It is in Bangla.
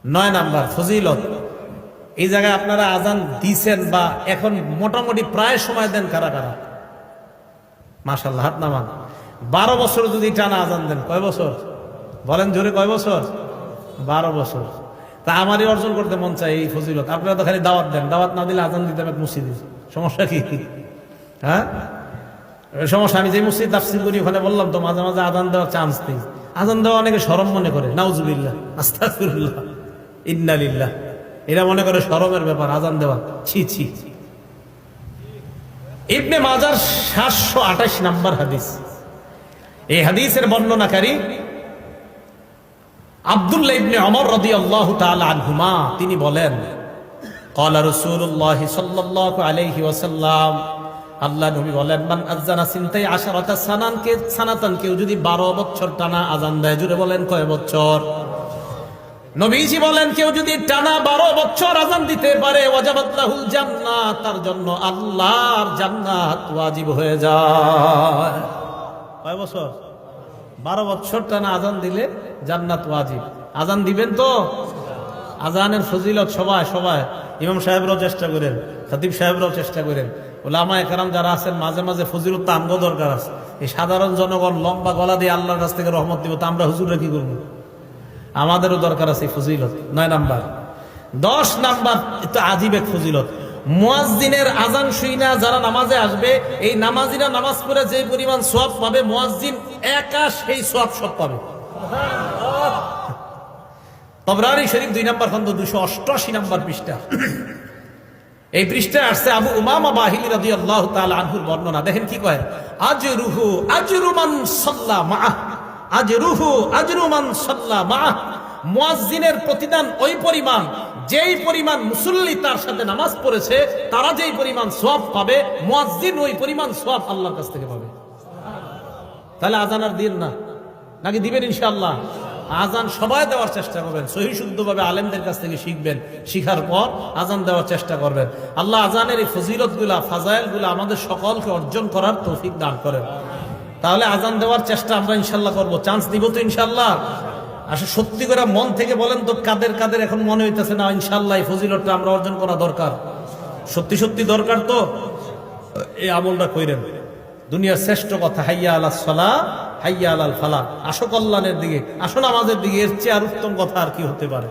9 নাম্বার ফজিলত। এই জায়গায় আপনারা আজান দিছেন বা এখন মোটামুটি প্রায় সময় দেন কারা কারা? মাশাআল্লাহ, হাত নামান। 12 বছর যদি টানা আজান দেন, কয় বছর বলেন জোরে, কয় বছর? 12 বছর। তা আমারই অর্জন করতে মন চাই এই ফজিলত। আপনারা তো খালি দাওয়াত দেন, দাওয়াত না দিলে আজান দিতে হবে মসজিদে, সমস্যা কি? হ্যাঁ সমস্যা। আমি যে মসজিদ তাফসীর করি ওখানে বললাম তো মাঝে মাঝে আজান দেওয়ার চান্স নেই। আজান দেওয়া অনেকে শরম মনে করে, নাউজুবিল্লাহ, আস্তাগফিরুল্লাহ, ইন্না লিল্লাহ। এরা মনে করে শরমের ব্যাপার আজান দেওয়া, ছি ছি। ইবনে মাজার 728 নাম্বার হাদিস। এই হাদিসের বর্ণনাকারী আব্দুল্লাহ ইবনে ওমর রাদিয়াল্লাহু তাআলা আনহুমা, তিনি বলেন ক্বালা রাসূলুল্লাহ সাল্লাল্লাহু আলাইহি ওয়াসাল্লাম, আল্লাহ নবী বলেন, মান আযানা সিনতাই আশারাতা সানাতান, কেউ যদি 12 বছর টানা আজান দেয়, জুড়ে বলেন কয় বছর? নবীজি বলেন কেউ যদি টানা 12 বছর আজান দিতে পারে, ওয়াজাবাত লাহুল জান্নাত, তার জন্য আল্লাহর জান্নাত ওয়াজিব হয়ে যায়। কয় বছর? 12 বছর টানা আজান দিলে জান্নাত ওয়াজিব। আজান দিবেন তো? আজানের ফজিলত সবাই সবাই, ইমাম সাহেবরাও চেষ্টা করেন, খতিব সাহেবরাও চেষ্টা করেন, উলামায়ে কেরাম যারা আছেন মাঝে মাঝে ফজিলত তো আমগো দরকার আছে। এই সাধারণ জনগণ লম্বা গলা দিয়ে আল্লাহর কাছ থেকে রহমত দিব, তা আমরা হুজুররা কি করবো? আমাদেরও দরকার আছে ফজিলত। 9 নাম্বার। 10 নাম্বার, এটা আজীব এক ফজিলত। মুয়াজ্জিনের আজান শুইনা যারা নামাজে আসবে, এই নামাজিরা নামাজ পড়ে যে পরিমাণ সওয়াব পাবে, মুয়াজ্জিন একা সেই সওয়াব সব পাবে। তবরানী শরীফ 2 নাম্বার খন্ড 288 নাম্বার পৃষ্ঠা। এই পৃষ্ঠায় আসছে আবু উমামা বাহিলী রাদিয়াল্লাহু তাআলা আনহুর বর্ণনা। দেখেন কি কয়, আজরুহু আজরু মান সাল্লা মাআহ, আজরুহু আজরু মান সাল্লা মাআহ। মুয়াজ্জিনের প্রতিদান ওই পরিমাণ যেই পরিমাণ মুসল্লি তার সাথে নামাজ পড়েছে, তারা যেই পরিমাণ সওয়াব পাবে, মুয়াজ্জিন ওই পরিমাণ সওয়াব আল্লাহর কাছ থেকে পাবে। তাহলে আজান আর দিন না, নাকি দিবেন? ইনশাআল্লাহ আজান সবাই দেওয়ার চেষ্টা করবেন, সহি শুদ্ধভাবে আলেমদের কাছ থেকে শিখবেন, শিখার পর আজান দেওয়ার চেষ্টা করবেন। আল্লাহ আজানের এই ফজিলতগুলা, ফাজাইলগুলা আমাদের সকলকে অর্জন করার তৌফিক দান করেন। তাহলে আজান দেওয়ার চেষ্টা আমরা ইনশাআল্লাহ করবো। চান্স দিব তো ইনশাআল্লাহ? আসলে সত্যি করে মন থেকে বলেন তো, কাদের কাদের এখন মনে হইতেছে না ইনশাআল্লাহ এই ফজিলতটা আমরা অর্জন করা দরকার? সত্যি সত্যি দরকার তো এই আমলটা কইরেন। দুনিয়ার শ্রেষ্ঠ কথা, হাইয়া আলাস সালাহ হাইয়া আলাল ফালাহ। আসো কল্যাণের দিকে, আসো নামাজের দিকে, এর চেয়ে আর উত্তম কথা আর কি হতে পারে?